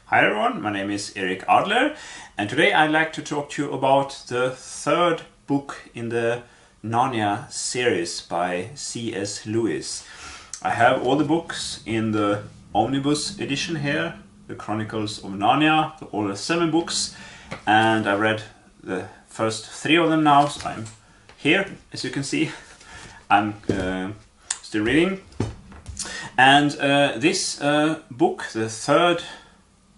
Hi everyone, my name is Erik Adler, and today I'd like to talk to you about the third book in the Narnia series by C.S. Lewis. I have all the books in the omnibus edition here, the Chronicles of Narnia, all the 7 books, and I read the first 3 of them now, so I'm here, as you can see. I'm still reading. And this book, the third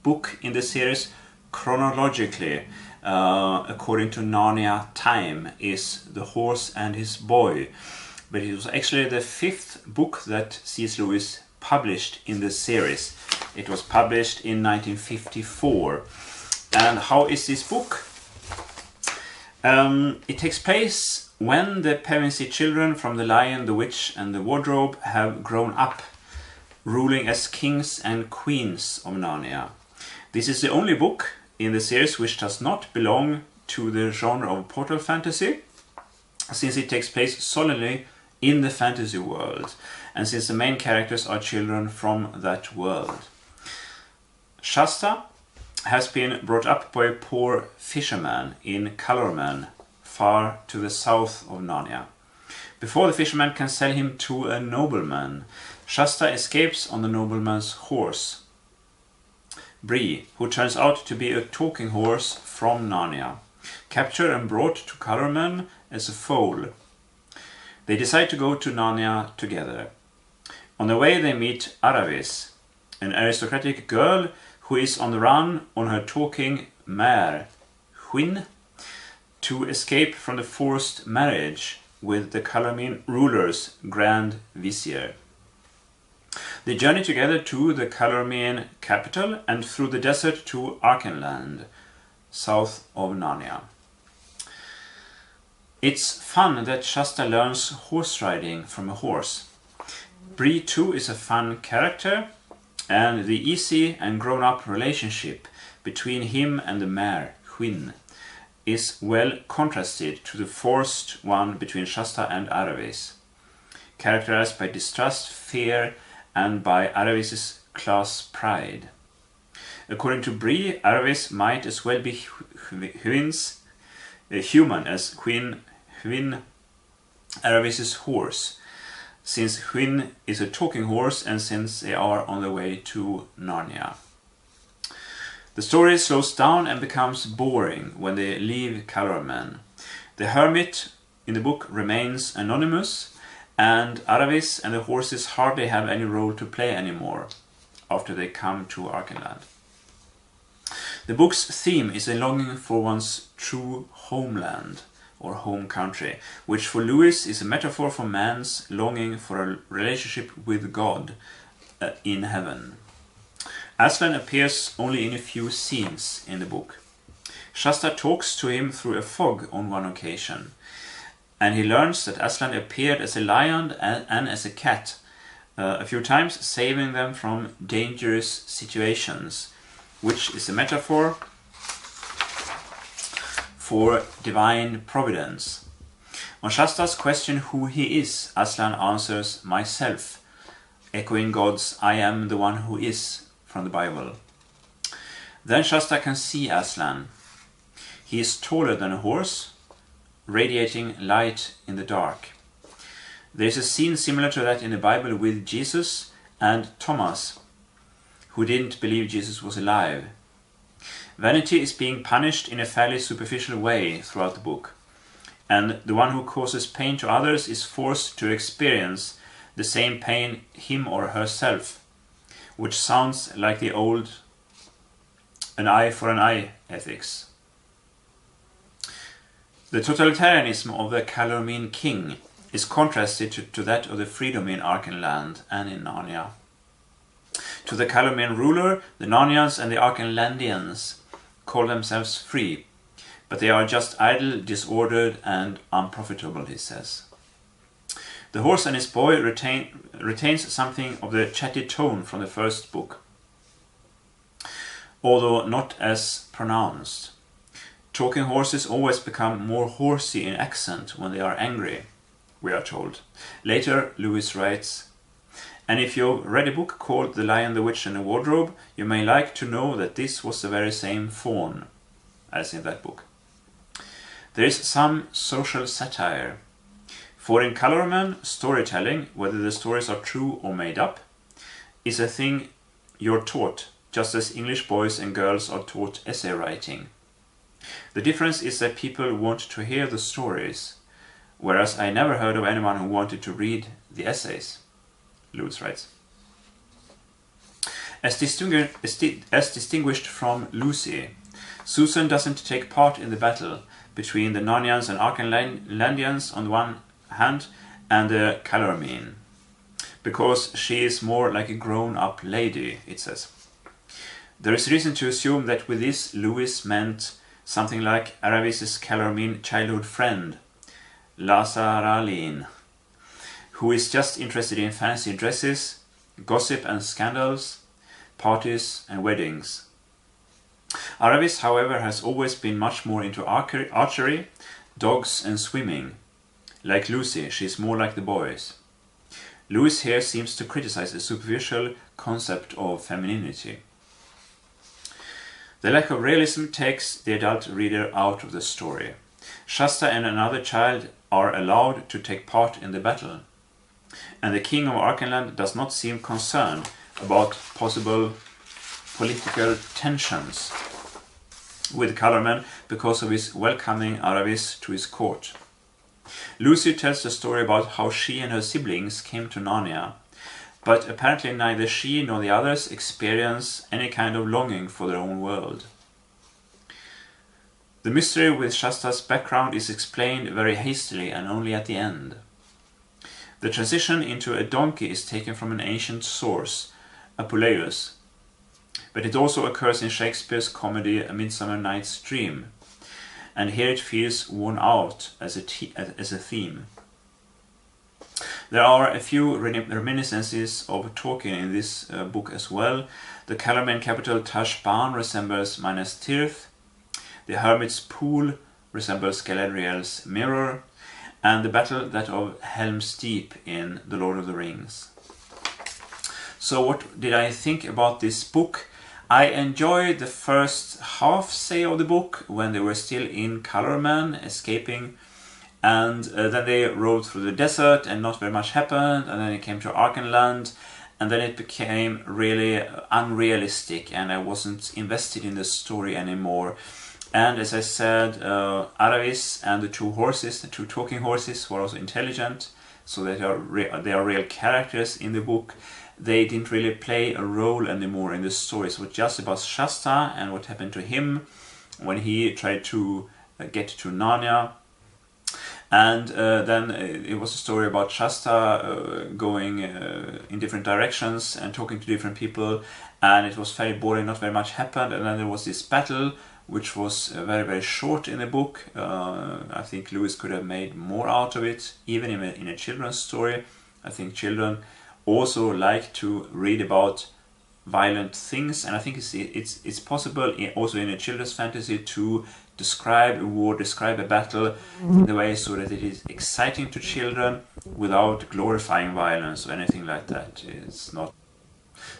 book in the series, chronologically, according to Narnia time, is The Horse and His Boy. But it was actually the 5th book that C.S. Lewis published in the series. It was published in 1954. And how is this book? It takes place when the Pevensie children from The Lion, the Witch and the Wardrobe have grown up, ruling as kings and queens of Narnia. This is the only book in the series which does not belong to the genre of portal fantasy, since it takes place solely in the fantasy world, and since the main characters are children from that world. Shasta has been brought up by a poor fisherman in Calormen, far to the south of Narnia. Before the fisherman can sell him to a nobleman, Shasta escapes on the nobleman's horse, Bree, who turns out to be a talking horse from Narnia, captured and brought to Calormen as a foal. They decide to go to Narnia together. On the way they meet Aravis, an aristocratic girl who is on the run on her talking mare, Hwin, to escape from the forced marriage with the Calormen ruler's Grand Vizier. They journey together to the Calormen capital and through the desert to Archenland, south of Narnia. It's fun that Shasta learns horse riding from a horse. Bree too is a fun character, and the easy and grown-up relationship between him and the mare, Hwin, is well contrasted to the forced one between Shasta and Aravis, characterized by distrust, fear, and by Aravis' class pride. According to Bree, Aravis might as well be Hwin's human as Hwin Aravis' horse, since Hwin is a talking horse and since they are on the way to Narnia. The story slows down and becomes boring when they leave Calormen. The hermit in the book remains anonymous, and Aravis and the horses hardly have any role to play anymore after they come to Archenland. The book's theme is a longing for one's true homeland or home country, which for Lewis is a metaphor for man's longing for a relationship with God in heaven. Aslan appears only in a few scenes in the book. Shasta talks to him through a fog on one occasion, and he learns that Aslan appeared as a lion and as a cat a few times, saving them from dangerous situations, which is a metaphor for divine providence. On Shasta's question who he is, Aslan answers, "Myself," echoing God's "I am the one who is" from the Bible. Then Shasta can see Aslan. He is taller than a horse, radiating light in the dark. There is a scene similar to that in the Bible with Jesus and Thomas, who didn't believe Jesus was alive. Vanity is being punished in a fairly superficial way throughout the book, and the one who causes pain to others is forced to experience the same pain him or herself, which sounds like the old an eye for an eye ethics. The totalitarianism of the Calormen king is contrasted to that of the freedom in Archenland and in Narnia. To the Calormen ruler, the Narnians and the Archenlandians call themselves free, but they are just idle, disordered, and unprofitable, he says. The Horse and His Boy retains something of the chatty tone from the first book, although not as pronounced. Talking horses always become more horsey in accent when they are angry, we are told. Later, Lewis writes, And if you've read a book called The Lion, the Witch and the Wardrobe, you may like to know that this was the very same faun as in that book. There is some social satire. For in Calormen, storytelling, whether the stories are true or made up, is a thing you're taught, just as English boys and girls are taught essay writing. The difference is that people want to hear the stories, whereas I never heard of anyone who wanted to read the essays, Lewis writes. As distinguished from Lucy, Susan doesn't take part in the battle between the Narnians and Archenlandians on the one hand and the Calormen, because she is more like a grown-up lady, it says. There is reason to assume that with this Lewis meant something like Aravis's Calormen childhood friend, Lazaraleen, who is just interested in fancy dresses, gossip and scandals, parties and weddings. Aravis, however, has always been much more into archery, dogs and swimming. Like Lucy, she is more like the boys. Lewis here seems to criticize the superficial concept of femininity. The lack of realism takes the adult reader out of the story. Shasta and another child are allowed to take part in the battle, and the king of Archenland does not seem concerned about possible political tensions with Calormen because of his welcoming Aravis to his court. Lucy tells the story about how she and her siblings came to Narnia, but apparently neither she nor the others experience any kind of longing for their own world. The mystery with Shasta's background is explained very hastily and only at the end. The transition into a donkey is taken from an ancient source, Apuleius, but it also occurs in Shakespeare's comedy A Midsummer Night's Dream, and here it feels worn out as a theme. There are a few reminiscences of Tolkien in this book as well. The Calormen capital Tash Ban resembles Minas Tirith, the Hermit's Pool resembles Galadriel's Mirror, and the battle that of Helm's Deep in The Lord of the Rings. So what did I think about this book? I enjoyed the first half, say, of the book when they were still in Calormen, escaping, and then they rode through the desert and not very much happened, and then it came to Archenland, and then it became really unrealistic and I wasn't invested in the story anymore. And as I said, Aravis and the two horses, the two talking horses, were also intelligent, so they are real characters in the book. They didn't really play a role anymore in the story. So it's just about Shasta and what happened to him when he tried to get to Narnia. And then it was a story about Shasta going in different directions and talking to different people, and it was very boring, not very much happened. And then there was this battle, which was very, very short in the book. I think Lewis could have made more out of it, even in a children's story. I think children also like to read about violent things, and I think it's possible also in a children's fantasy to describe a war, describe a battle in a way so that it is exciting to children without glorifying violence or anything like that. It's not.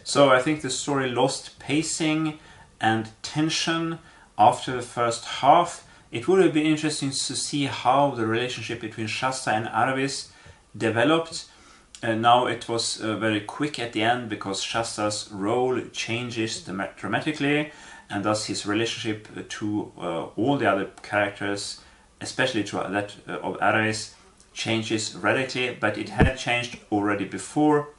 So I think the story lost pacing and tension after the first half. It would have been interesting to see how the relationship between Shasta and Aravis developed. Now it was very quick at the end because Shasta's role changes dramatically, and thus his relationship to all the other characters, especially to that of Aravis, changes radically, but it had changed already before,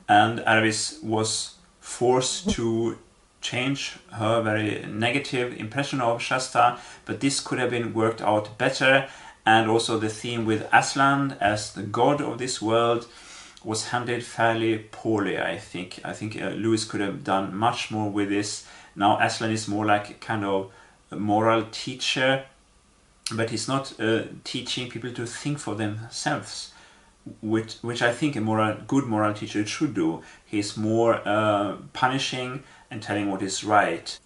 and Aravis was forced to change her very negative impression of Shasta, but this could have been worked out better. And also the theme with Aslan as the god of this world was handled fairly poorly, I think. I think Lewis could have done much more with this. Now Aslan is more like a kind of a moral teacher, but he's not teaching people to think for themselves, which I think a good moral teacher should do. He's more punishing and telling what is right.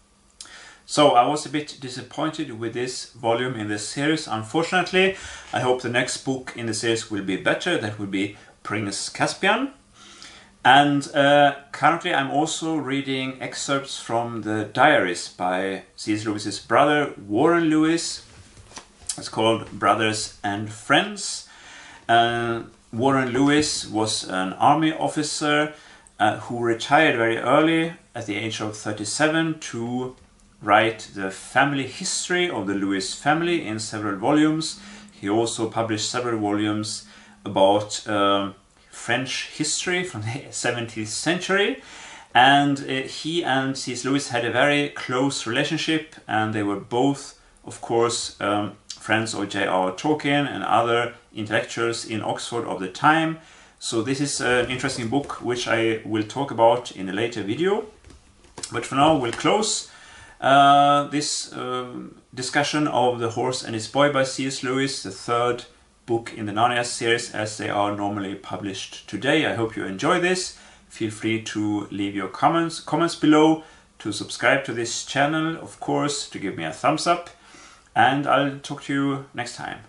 So I was a bit disappointed with this volume in the series, unfortunately. I hope the next book in the series will be better. That will be Prince Caspian. And currently I'm also reading excerpts from the diaries by C.S. Lewis's brother Warren Lewis. It's called Brothers and Friends. Warren Lewis was an army officer who retired very early at the age of 37 to write the family history of the Lewis family in several volumes. He also published several volumes about French history from the 17th century. And he and C.S. Lewis had a very close relationship, and they were both, of course, friends of J.R.R. Tolkien and other intellectuals in Oxford of the time. So this is an interesting book which I will talk about in a later video. But for now we'll close this discussion of The Horse and His Boy by C.S. Lewis, the third book in the Narnia series, as they are normally published today. I hope you enjoy this. Feel free to leave your comments below, to subscribe to this channel, of course, to give me a thumbs up, and I'll talk to you next time.